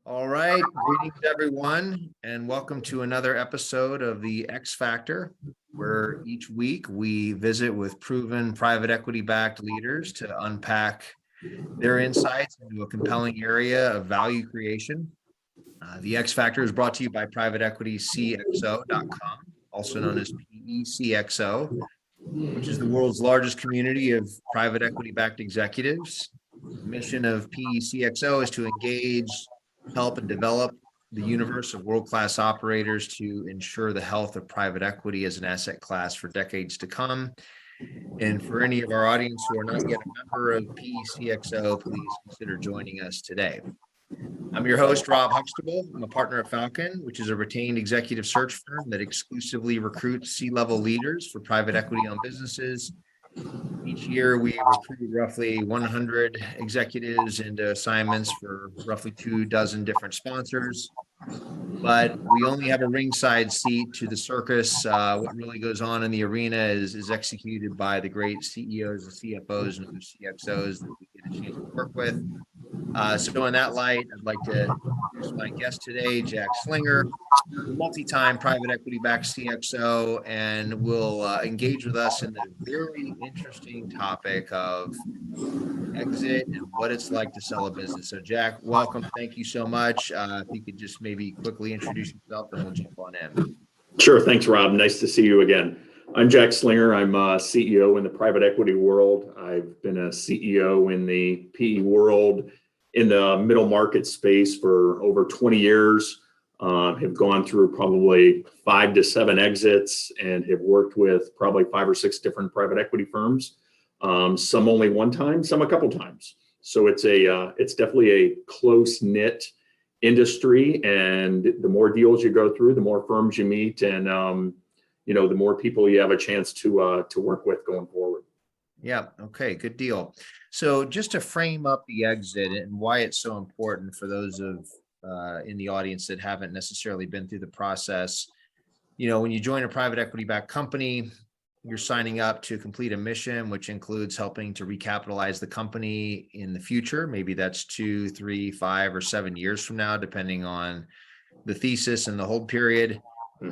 All right, greetings everyone, and welcome to another episode of the X Factor, where each week we visit with proven private equity-backed leaders to unpack their insights into a compelling area of value creation. The X Factor is brought to you by privateequitycxo.com, also known as PECXO, which is the world's largest community of private equity-backed executives. The mission of PECXO is to engage, help, and develop the universe of world-class operators to ensure the health of private equity as an asset class for decades to come. And for any of our audience who are not yet a member of PECXO, please consider joining us today. I'm your host, Rob Huxtable. I'm a partner at Falcon, which is a retained executive search firm that exclusively recruits C-level leaders for private equity-owned businesses. Each year, we recruit roughly 100 executives into assignments for roughly 24 different sponsors. But we only have a ringside seat to the circus. What really goes on in the arena is executed by the great CEOs and CFOs and CXOs that we get a chance to work with. So in that light, I'd like to introduce my guest today, Jack Slinger, multi-time private equity-backed CXO, and will engage with us in the very interesting topic of exit and what it's like to sell a business. So Jack, welcome. Thank you so much. If you could just maybe quickly introduce yourself and we'll jump on in. Sure. Thanks, Rob. Nice to see you again. I'm Jack Slinger. I'm a CEO in the private equity world. I've been a CEO in the PE world in the middle market space for over 20 years. Have gone through probably 5 to 7 exits and have worked with probably 5 or 6 different private equity firms. Some only one time, some a couple times. So it's definitely a close knit industry, and the more deals you go through, the more firms you meet, and the more people you have a chance to work with going forward. Yeah. Okay. Good deal. So just to frame up the exit and why it's so important for those of in the audience that haven't necessarily been through the process, when you join a private equity-backed company, you're signing up to complete a mission, which includes helping to recapitalize the company in the future. Maybe that's 2, 3, 5, or 7 years from now, depending on the thesis and the hold period.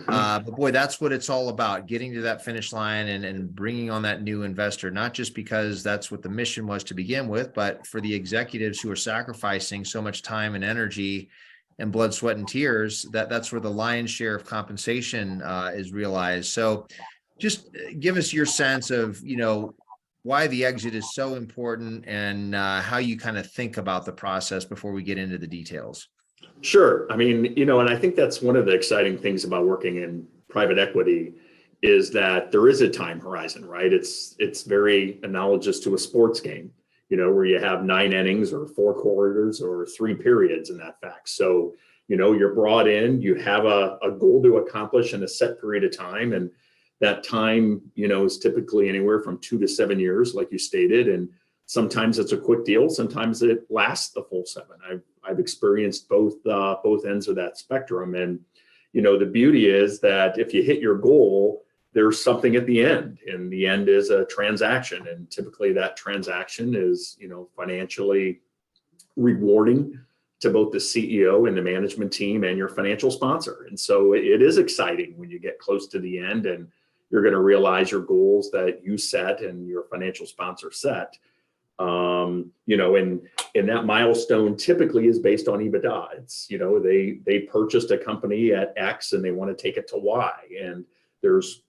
But boy, that's what it's all about, getting to that finish line and bringing on that new investor, not just because that's what the mission was to begin with, but for the executives who are sacrificing so much time and energy and blood, sweat, and tears, that's where the lion's share of compensation is realized. So just give us your sense of, why the exit is so important and how you kind of think about the process before we get into the details. Sure. I mean, and I think that's one of the exciting things about working in private equity is that there is a time horizon, right? It's very analogous to a sports game, where you have 9 innings or 4 quarters or 3 periods in that fact. So, you're brought in, you have a goal to accomplish in a set period of time. And that time, is typically anywhere from 2 to 7 years, like you stated. And sometimes it's a quick deal. Sometimes it lasts the full 7. I've experienced both ends of that spectrum. And, the beauty is that if you hit your goal, there's something at the end, and the end is a transaction. And typically that transaction is, financially rewarding to both the CEO and the management team and your financial sponsor. And so it is exciting when you get close to the end and you're going to realize your goals that you set and your financial sponsor set. And that milestone typically is based on EBITDA. It's, they purchased a company at X and they want to take it to Y. And there's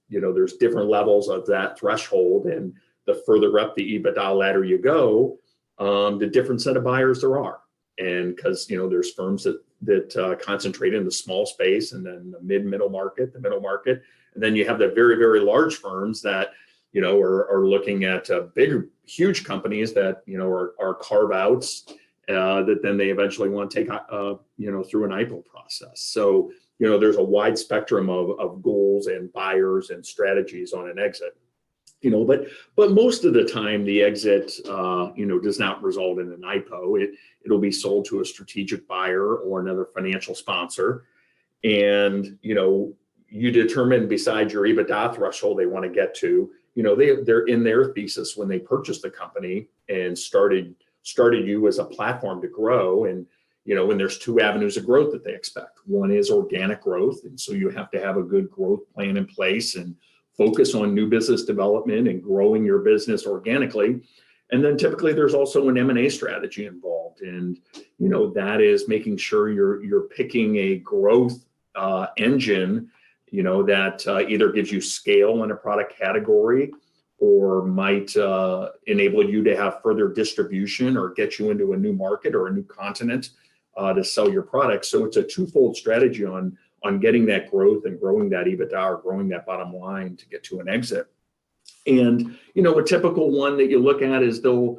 different levels of that threshold. And the further up the EBITDA ladder you go, the different set of buyers there are. And because, there's firms that concentrate in the small space, and then the middle market, the middle market. And then you have the very, very large firms that, are looking at big, huge companies that, are carve outs that then they eventually want to take, through an IPO process. So, there's a wide spectrum of goals and buyers and strategies on an exit. But most of the time the exit, does not result in an IPO. It'll be sold to a strategic buyer or another financial sponsor. And, you determine besides your EBITDA threshold they want to get to, they're in their thesis when they purchased the company and started you as a platform to grow. And, and there's two avenues of growth that they expect. One is organic growth. And so you have to have a good growth plan in place and focus on new business development and growing your business organically. And then typically there's also an M&A strategy involved. And, that is making sure you're picking a growth engine, that either gives you scale in a product category or might enable you to have further distribution or get you into a new market or a new continent to sell your products. So it's a twofold strategy on getting that growth and growing that EBITDA or growing that bottom line to get to an exit. And, a typical one that you look at is they'll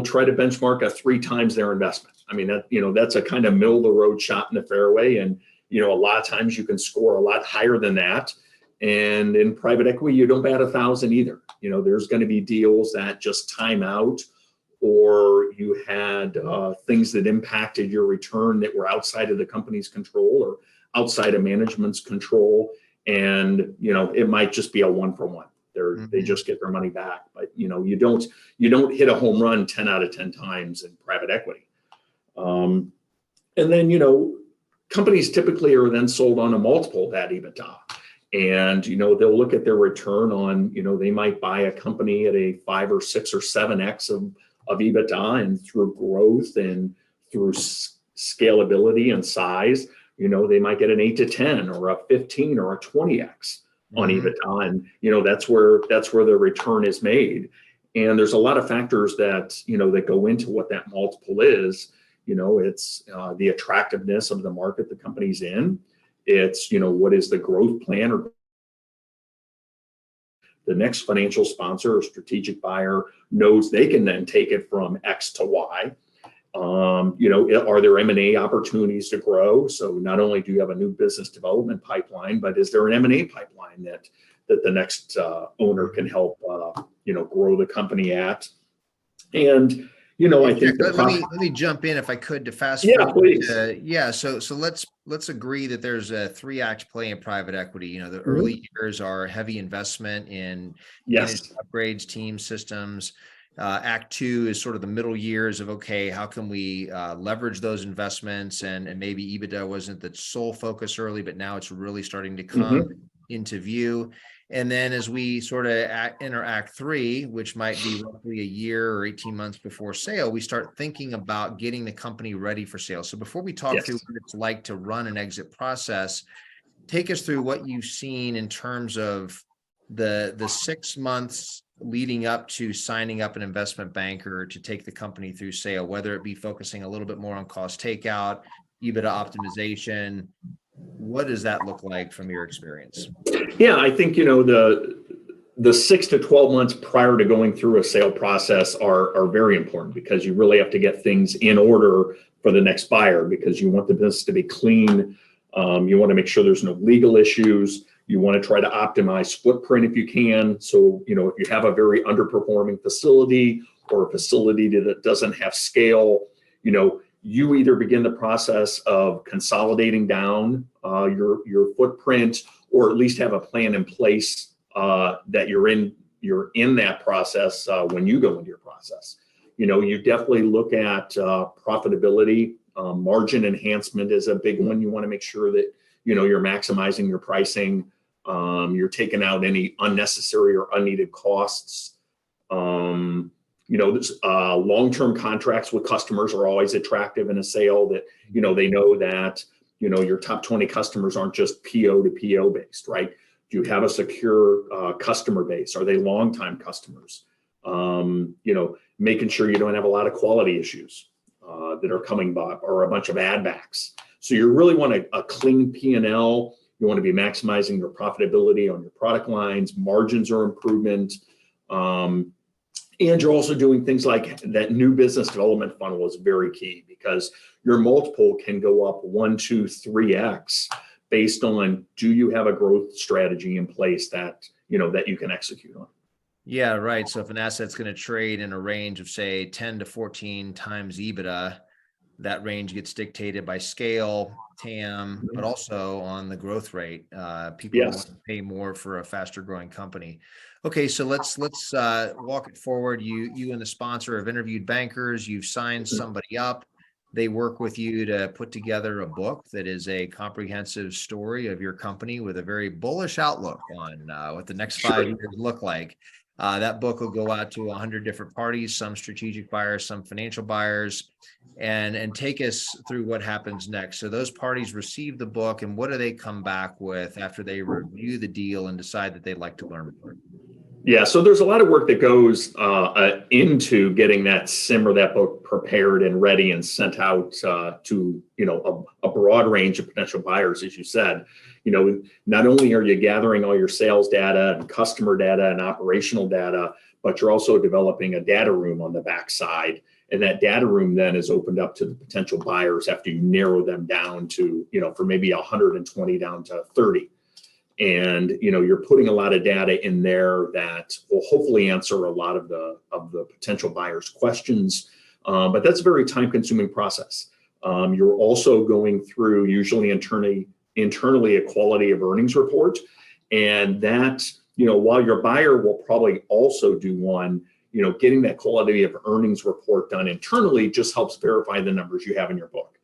try to benchmark a 3 times their investment. I mean, that's a kind of middle of the road shot in the fairway. And, a lot of times you can score a lot higher than that. And in private equity, you don't bat 1,000 either. There's going to be deals that just time out, or you had things that impacted your return that were outside of the company's control or outside of management's control. And, it might just be a 1-for-1. They just get their money back. But, you don't hit a home run 10 out of 10 times in private equity. And then, companies typically are then sold on a multiple of that EBITDA. And, they'll look at their return on, they might buy a company at a 5 or 6 or 7x of EBITDA, and through growth and through scalability and size, they might get an 8 to 10 or a 15 or a 20x on EBITDA. And, that's where the return is made. And there's a lot of factors that, that go into what that multiple is. It's the attractiveness of the market the company's in. It's, what is the growth plan, or the next financial sponsor or strategic buyer knows they can then take it from X to Y. Are there M&A opportunities to grow? So not only do you have a new business development pipeline, but is there an M&A pipeline that the next owner can help, grow the company at? And, I think let me jump in if I could to fast forward. Please. So let's agree that there's a 3-act play in private equity. The early years are heavy investment in upgrades, team systems. Act 2 is sort of the middle years of, okay, how can we leverage those investments? And maybe EBITDA wasn't the sole focus early, but now it's really starting to come into view. And then as we sort of enter Act 3, which might be roughly a year or 18 months before sale, we start thinking about getting the company ready for sale. So before we talk through what it's like to run an exit process, take us through what you've seen in terms of the 6 months leading up to signing up an investment banker to take the company through sale, whether it be focusing a little bit more on cost takeout, EBITDA optimization. What does that look like from your experience? Yeah, I think, the 6 to 12 months prior to going through a sale process are very important, because you really have to get things in order for the next buyer, because you want the business to be clean. You want to make sure there's no legal issues. You want to try to optimize footprint if you can. So, if you have a very underperforming facility or a facility that doesn't have scale, you either begin the process of consolidating down your footprint, or at least have a plan in place that you're in that process when you go into your process. You definitely look at profitability. Margin enhancement is a big one. You want to make sure that you're maximizing your pricing. You're taking out any unnecessary or unneeded costs. Long-term contracts with customers are always attractive in a sale, that, they know that, your top 20 customers aren't just PO to PO based, right? Do you have a secure customer base? Are they longtime customers? Making sure you don't have a lot of quality issues that are coming by, or a bunch of add backs. So you really want a clean P&L. You want to be maximizing your profitability on your product lines. Margins are improvement. And you're also doing things like that. New business development funnel is very key, because your multiple can go up 1, 2, 3x based on, do you have a growth strategy in place that you can execute on? Yeah, right. So if an asset's going to trade in a range of, say, 10 to 14 times EBITDA, that range gets dictated by scale, TAM, but also on the growth rate. People want to pay more for a faster growing company. Okay, so let's walk it forward. You and the sponsor have interviewed bankers. You've signed somebody up. They work with you to put together a book that is a comprehensive story of your company with a very bullish outlook on what the next 5 years look like. That book will go out to 100 different parties, some strategic buyers, some financial buyers, and take us through what happens next. So those parties receive the book, and what do they come back with after they review the deal and decide that they'd like to learn more? Yeah, so there's a lot of work that goes into getting that SIM or that book prepared and ready and sent out to a broad range of potential buyers, as you said. Not only are you gathering all your sales data and customer data and operational data, but you're also developing a data room on the backside. And that data room then is opened up to the potential buyers after you narrow them down to, for maybe 120 down to 30. And you're putting a lot of data in there that will hopefully answer a lot of the potential buyers' questions. But that's a very time-consuming process. You're also going through usually internally a quality of earnings report, and that while your buyer will probably also do one, getting that quality of earnings report done internally just helps verify the numbers you have in your book.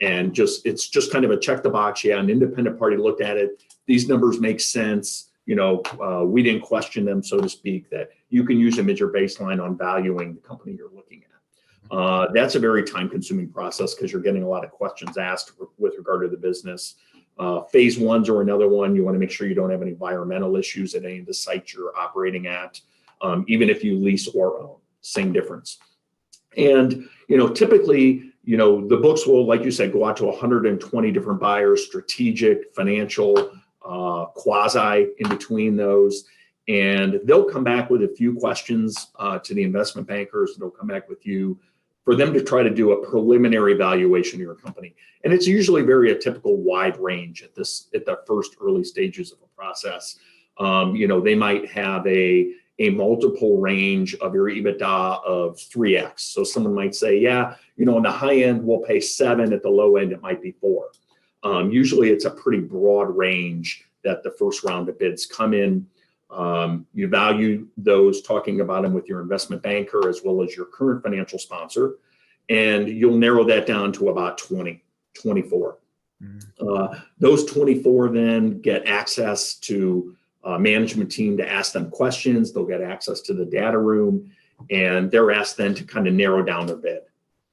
And it's just kind of a check the box. Yeah, an independent party looked at it. These numbers make sense. We didn't question them, so to speak, that you can use them as your baseline on valuing the company you're looking at. That's a very time-consuming process because you're getting a lot of questions asked with regard to the business. Phase ones or another one, you want to make sure you don't have any environmental issues at any of the sites you're operating at, even if you lease or own, same difference. And, typically, the books will, like you said, go out to 120 different buyers, strategic, financial, quasi in between those. And they'll come back with a few questions to the investment bankers. They'll come back with you for them to try to do a preliminary valuation of your company. And it's usually a typical wide range at the first early stages of a process. They might have a multiple range of your EBITDA of 3x. So someone might say, yeah, on the high end, we'll pay 7. At the low end, it might be 4. Usually it's a pretty broad range that the first round of bids come in. You value those, talking about them with your investment banker as well as your current financial sponsor, and you'll narrow that down to about 24. Those 24 then get access to management team to ask them questions. They'll get access to the data room, and they're asked then to kind of narrow down their bid.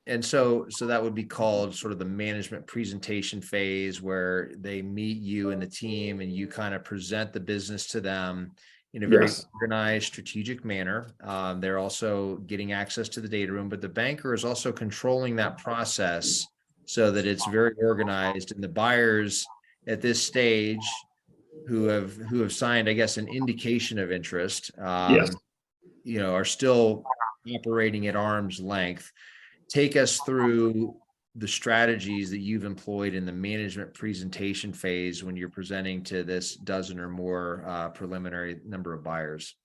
And so that would be called sort of the management presentation phase, where they meet you and the team and you kind of present the business to them in a very organized, strategic manner. They're also getting access to the data room, but the banker is also controlling that process so that it's very organized. And the buyers at this stage who have signed, I guess, an indication of interest, are still operating at arm's length. Take us through the strategies that you've employed in the management presentation phase when you're presenting to this dozen or more preliminary number of buyers.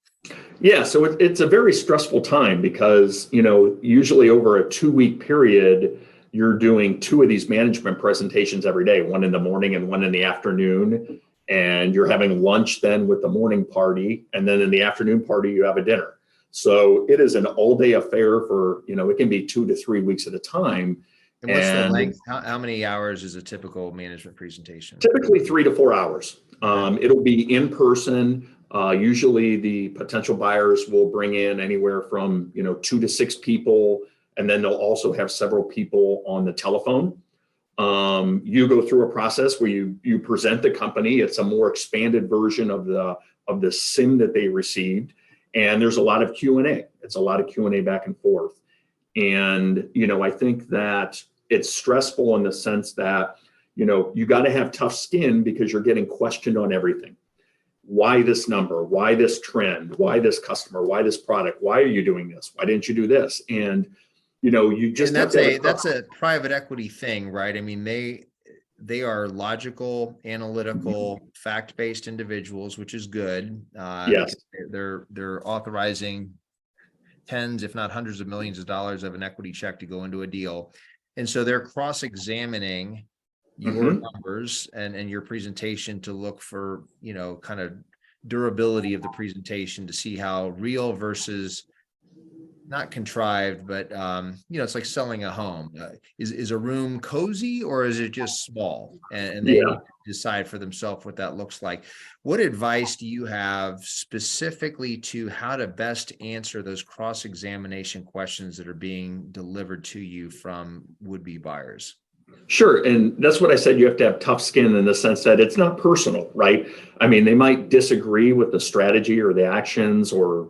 Yeah, so it's a very stressful time because, usually over a 2-week period, you're doing 2 of these management presentations every day, one in the morning and one in the afternoon. And you're having lunch then with the morning party. And then in the afternoon party, you have a dinner. So it is an all-day affair for, it can be 2 to 3 weeks at a time. And what's the length? How many hours is a typical management presentation? Typically 3 to 4 hours. It'll be in person. Usually the potential buyers will bring in anywhere from, 2 to 6 people. And then they'll also have several people on the telephone. You go through a process where you present the company. It's a more expanded version of the SIM that they received. And there's a lot of Q&A. It's a lot of Q&A back and forth. And, I think that it's stressful in the sense that, you got to have tough skin because you're getting questioned on everything. Why this number? Why this trend? Why this customer? Why this product? Why are you doing this? Why didn't you do this? And, you just that's a private equity thing, right? I mean, they are logical, analytical, fact-based individuals, which is good. Yes. They're authorizing tens, if not hundreds of millions of dollars of an equity check to go into a deal. And so they're cross-examining your numbers and your presentation to look for, kind of durability of the presentation, to see how real versus not contrived, but it's like selling a home. Is a room cozy or is it just small? And they need Yeah. to decide for themselves what that looks like. What advice do you have specifically to how to best answer those cross-examination questions that are being delivered to you from would-be buyers? Sure. And that's what I said. You have to have tough skin in the sense that it's not personal, right? I mean, they might disagree with the strategy or the actions or,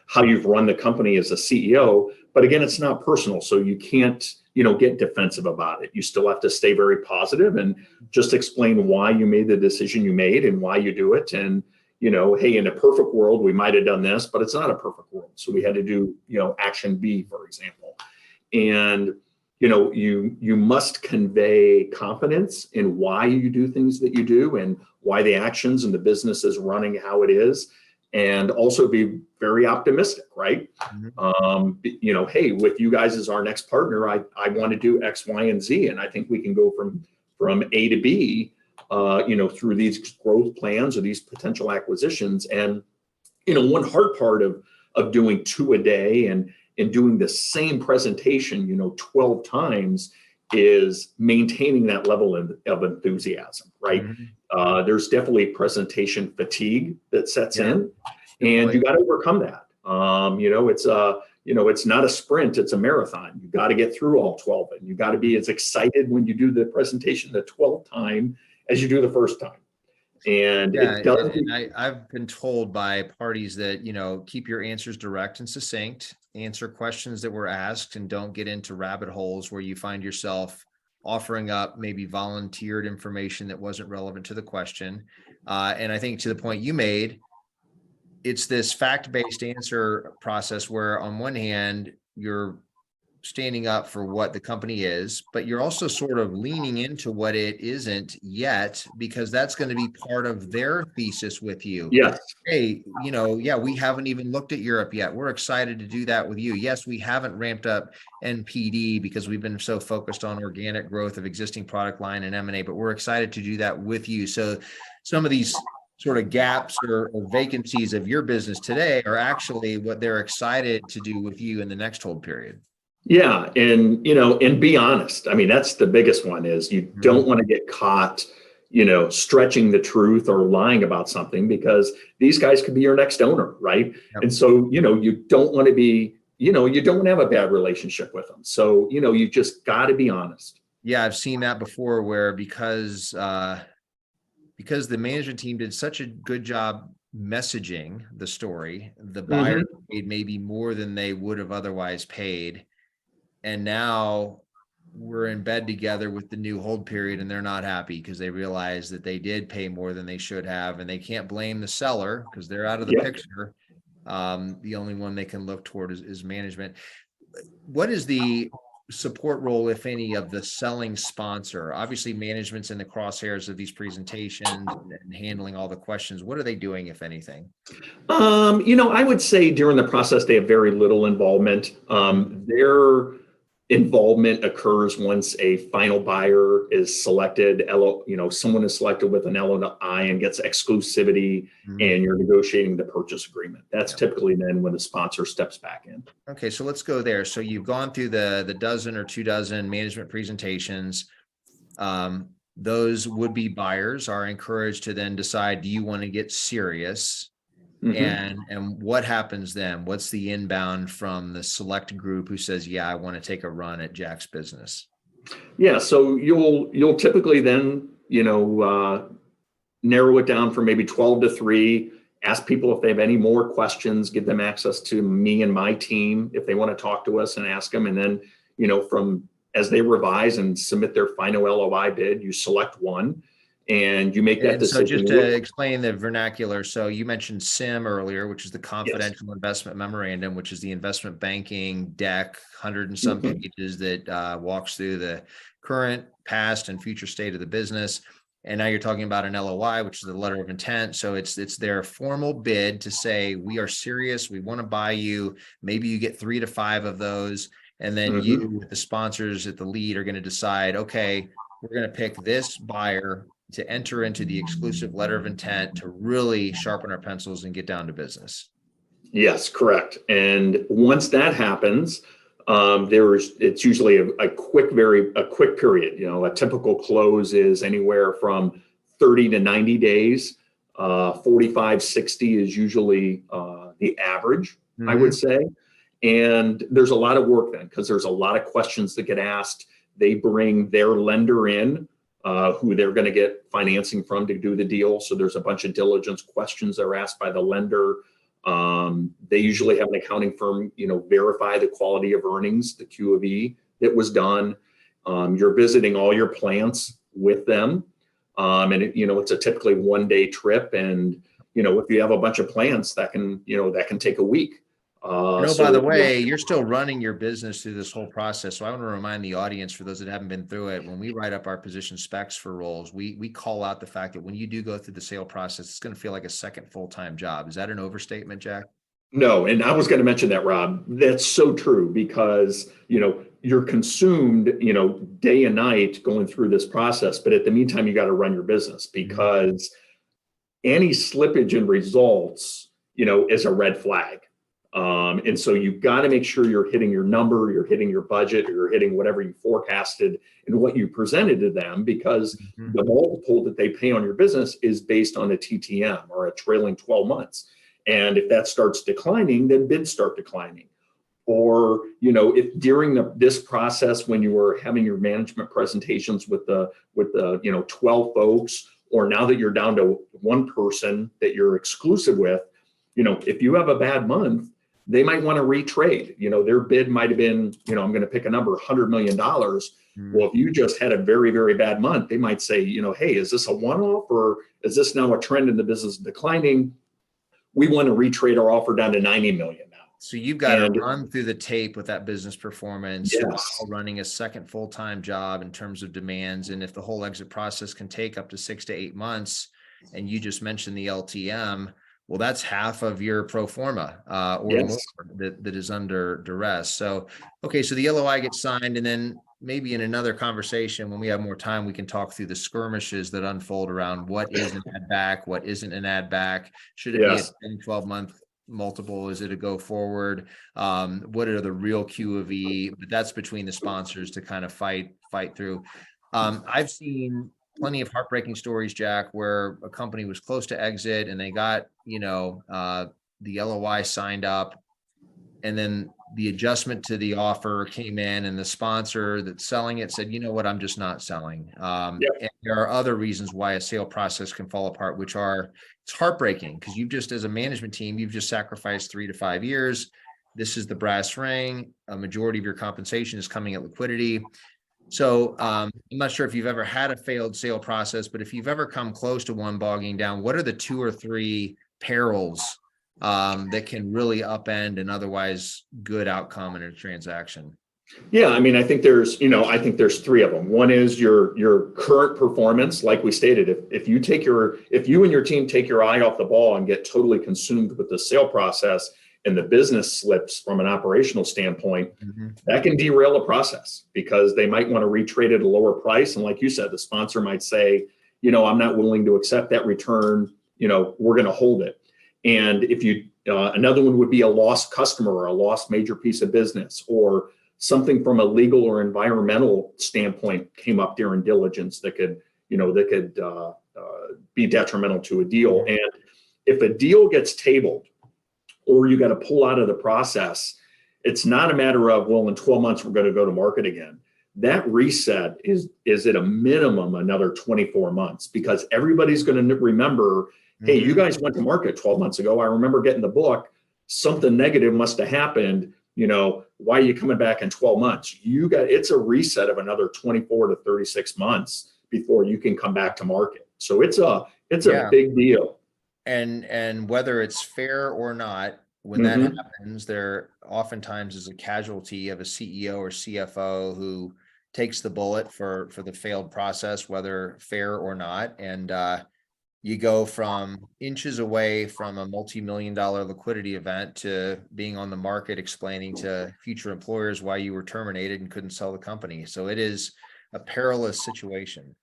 how you've run the company as a CEO. But again, it's not personal. So you can't, get defensive about it. You still have to stay very positive and just explain why you made the decision you made and why you do it. And, hey, in a perfect world, we might have done this, but it's not a perfect world. So we had to do, action B, for example. And you must convey confidence in why you do things that you do and why the actions and the business is running how it is, and also be very optimistic, right? Hey, with you guys as our next partner, I want to do X, Y, and Z, and I think we can go from A to B, through these growth plans or these potential acquisitions. And one hard part of doing two a day and doing the same presentation, 12 times is maintaining that level of enthusiasm, right? There's definitely presentation fatigue that sets in, and you got to overcome that. It's not a sprint, it's a marathon. You got to get through all 12, and you got to be as excited when you do the presentation the 12th time as you do the first time. And Yeah, it does. and I've been told by parties that, keep your answers direct and succinct, answer questions that were asked, and don't get into rabbit holes where you find yourself offering up maybe volunteered information that wasn't relevant to the question. And I think to the point you made, it's this fact-based answer process where on one hand, you're standing up for what the company is, but you're also sort of leaning into what it isn't yet, because that's going to be part of their thesis with you. Yes. Hey, we haven't even looked at Europe yet. We're excited to do that with you. Yes, we haven't ramped up NPD because we've been so focused on organic growth of existing product line and M&A, but we're excited to do that with you. So some of these sort of gaps or vacancies of your business today are actually what they're excited to do with you in the next hold period. Yeah. And be honest. I mean, that's the biggest one is you don't want to get caught, stretching the truth or lying about something, because these guys could be your next owner. Right. Yep. And so, you don't want to be, you don't want to have a bad relationship with them. So, you just got to be honest. Yeah. I've seen that before where because the management team did such a good job messaging the story, the buyer paid maybe more than they would have otherwise paid. And now we're in bed together with the new hold period, and they're not happy because they realize that they did pay more than they should have, and they can't blame the seller because they're out of the picture. The only one they can look toward is management. What is the support role, if any, of the selling sponsor? Obviously, management's in the crosshairs of these presentations and handling all the questions. What are they doing, if anything? I would say during the process, they have very little involvement. Their involvement occurs once a final buyer is selected. Someone is selected with an LOI and gets exclusivity, and you're negotiating the purchase agreement. That's typically then when the sponsor steps back in. Okay, so let's go there. So you've gone through the dozen or 24 management presentations. Those would-be buyers are encouraged to then decide, do you want to get serious? And what happens then? What's the inbound from the select group who says, yeah, I want to take a run at Jack's business? Yeah. So you'll typically then, narrow it down from maybe 12 to 3, ask people if they have any more questions, give them access to me and my team if they want to talk to us and ask them. And then, from as they revise and submit their final LOI bid, you select one. And you make that decision. So just to explain the vernacular, so you mentioned SIM earlier, which is the confidential investment memorandum, which is the investment banking deck, 100 and some pages that walks through the current, past, and future state of the business. And now you're talking about an LOI, which is the letter of intent. So it's their formal bid to say, we are serious, we want to buy you. Maybe you get 3 to 5 of those. And then you, with the sponsors at the lead, are going to decide, okay, we're going to pick this buyer to enter into the exclusive letter of intent to really sharpen our pencils and get down to business. Yes, correct. And once that happens, it's usually a quick period. A typical close is anywhere from 30 to 90 days. 45, 60 is usually the average, I would say. And there's a lot of work then because there's a lot of questions that get asked. They bring their lender in, who they're going to get financing from to do the deal. So there's a bunch of diligence questions that are asked by the lender. They usually have an accounting firm, verify the quality of earnings, the Q of E that was done. You're visiting all your plants with them. And it's a typically 1-day trip. And, if you have a bunch of plants that can take a week. By the way, you're still running your business through this whole process. So I want to remind the audience, for those that haven't been through it, when we write up our position specs for roles, we call out the fact that when you do go through the sale process, it's going to feel like a second full-time job. Is that an overstatement, Jack? No, and I was going to mention that, Rob. That's so true because, you're consumed, day and night going through this process. But at the meantime, you got to run your business because any slippage in results, is a red flag. And so you've got to make sure you're hitting your number, you're hitting your budget, or you're hitting whatever you forecasted and what you presented to them, because the multiple that they pay on your business is based on a TTM or a trailing 12 months. And if that starts declining, then bids start declining. Or, if during this process, when you were having your management presentations with the 12 folks, or now that you're down to one person that you're exclusive with, if you have a bad month, they might want to retrade. Their bid might have been, I'm going to pick a number, $100 million. Well, if you just had a very, very bad month, they might say, hey, is this a one-off or is this now a trend in the business declining? We want to retrade our offer down to 90 million now. So you've got to run through the tape with that business performance, while running a second full-time job in terms of demands. And if the whole exit process can take up to 6 to 8 months, and you just mentioned the LTM, well, that's half of your pro forma or more that is under duress. So, okay, so the LOI gets signed, and then maybe in another conversation, when we have more time, we can talk through the skirmishes that unfold around what is an add back, what isn't an add back. Should it be a 10, 12-month multiple? Is it a go forward? What are the real Q of E? But that's between the sponsors to kind of fight through. I've seen plenty of heartbreaking stories, Jack, where a company was close to exit and they got, the LOI signed up, and then the adjustment to the offer came in and the sponsor that's selling it said, you know what, I'm just not selling. And there are other reasons why a sale process can fall apart, which are, it's heartbreaking because you've just, as a management team, you've just sacrificed 3 to 5 years. This is the brass ring. A majority of your compensation is coming at liquidity. So I'm not sure if you've ever had a failed sale process, but if you've ever come close to one bogging down, what are the 2 or 3 perils that can really upend an otherwise good outcome in a transaction? Yeah, I mean, I think there's 3 of them. One is your current performance, like we stated. If you and your team take your eye off the ball and get totally consumed with the sale process, and the business slips from an operational standpoint, that can derail a process because they might want to retrade at a lower price. And like you said, the sponsor might say, I'm not willing to accept that return. We're going to hold it. And if another one would be a lost customer or a lost major piece of business, or something from a legal or environmental standpoint came up during diligence that could be detrimental to a deal. And if a deal gets tabled, or you got to pull out of the process, it's not a matter of, well, in 12 months, we're going to go to market again. That reset is at a minimum another 24 months because everybody's going to remember, hey, you guys went to market 12 months ago. I remember getting the book. Something negative must have happened. Why are you coming back in 12 months? It's a reset of another 24 to 36 months before you can come back to market. So it's a big deal. And whether it's fair or not, when that happens, there oftentimes is a casualty of a CEO or CFO who takes the bullet for the failed process, whether fair or not. And you go from inches away from a multi-million-dollar liquidity event to being on the market explaining to future employers why you were terminated and couldn't sell the company. So it is a perilous situation.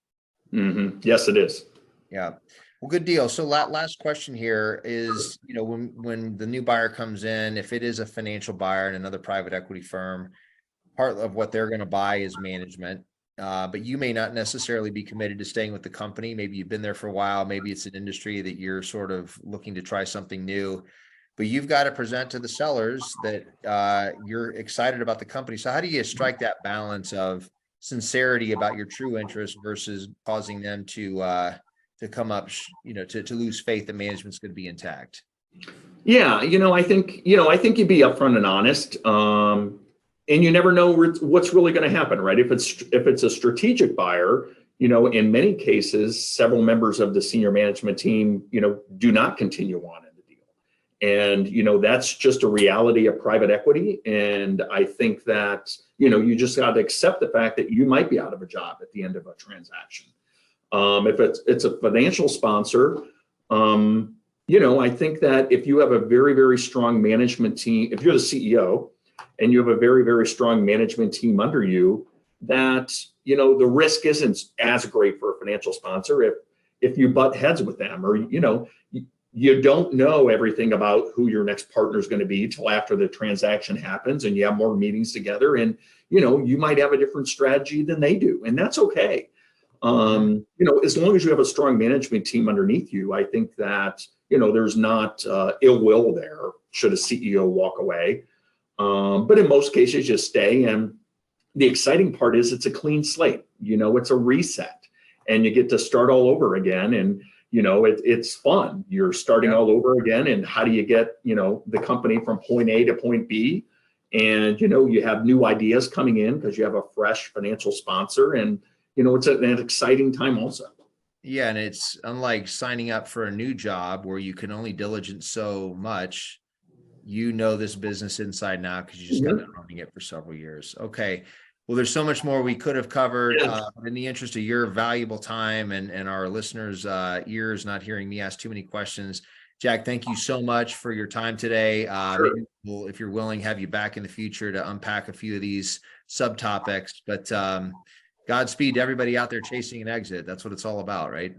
Yes, it is. Yeah. Well, good deal. So last question here is, when the new buyer comes in, if it is a financial buyer and another private equity firm, part of what they're going to buy is management. But you may not necessarily be committed to staying with the company. Maybe you've been there for a while. Maybe it's an industry that you're sort of looking to try something new. But you've got to present to the sellers that you're excited about the company. So how do you strike that balance of sincerity about your true interest versus causing them to come up, to lose faith that management's going to be intact? Yeah, I think you'd be upfront and honest. And you never know what's really going to happen, right? If it's a strategic buyer, in many cases, several members of the senior management team, do not continue on in the deal. And, that's just a reality of private equity. And I think that, you just got to accept the fact that you might be out of a job at the end of a transaction. If it's a financial sponsor, I think that if you have a very, very strong management team, if you're the CEO and you have a very, very strong management team under you, that, the risk isn't as great for a financial sponsor if you butt heads with them, or, you don't know everything about who your next partner is going to be till after the transaction happens and you have more meetings together, and, you might have a different strategy than they do. And that's okay. As long as you have a strong management team underneath you, I think that, there's not ill will there should a CEO walk away. But in most cases, you stay. And the exciting part is it's a clean slate. It's a reset, and you get to start all over again. And, it's fun. You're starting all over again. And how do you get, the company from point A to point B? And, you have new ideas coming in because you have a fresh financial sponsor. And, it's an exciting time also. Yeah, and it's unlike signing up for a new job where you can only diligence so much. This business inside now because you just got been running it for several years. Okay. Well, there's so much more we could have covered. In the interest of your valuable time and our listeners' ears not hearing me ask too many questions, Jack, thank you so much for your time today. Sure. Maybe we'll, if you're willing, have you back in the future to unpack a few of these subtopics. But Godspeed to everybody out there chasing an exit. That's what it's all about, right?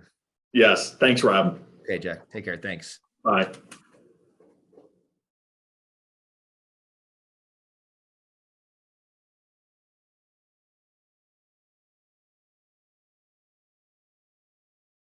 Yes. Thanks, Rob. Okay, Jack. Take care. Thanks. Bye.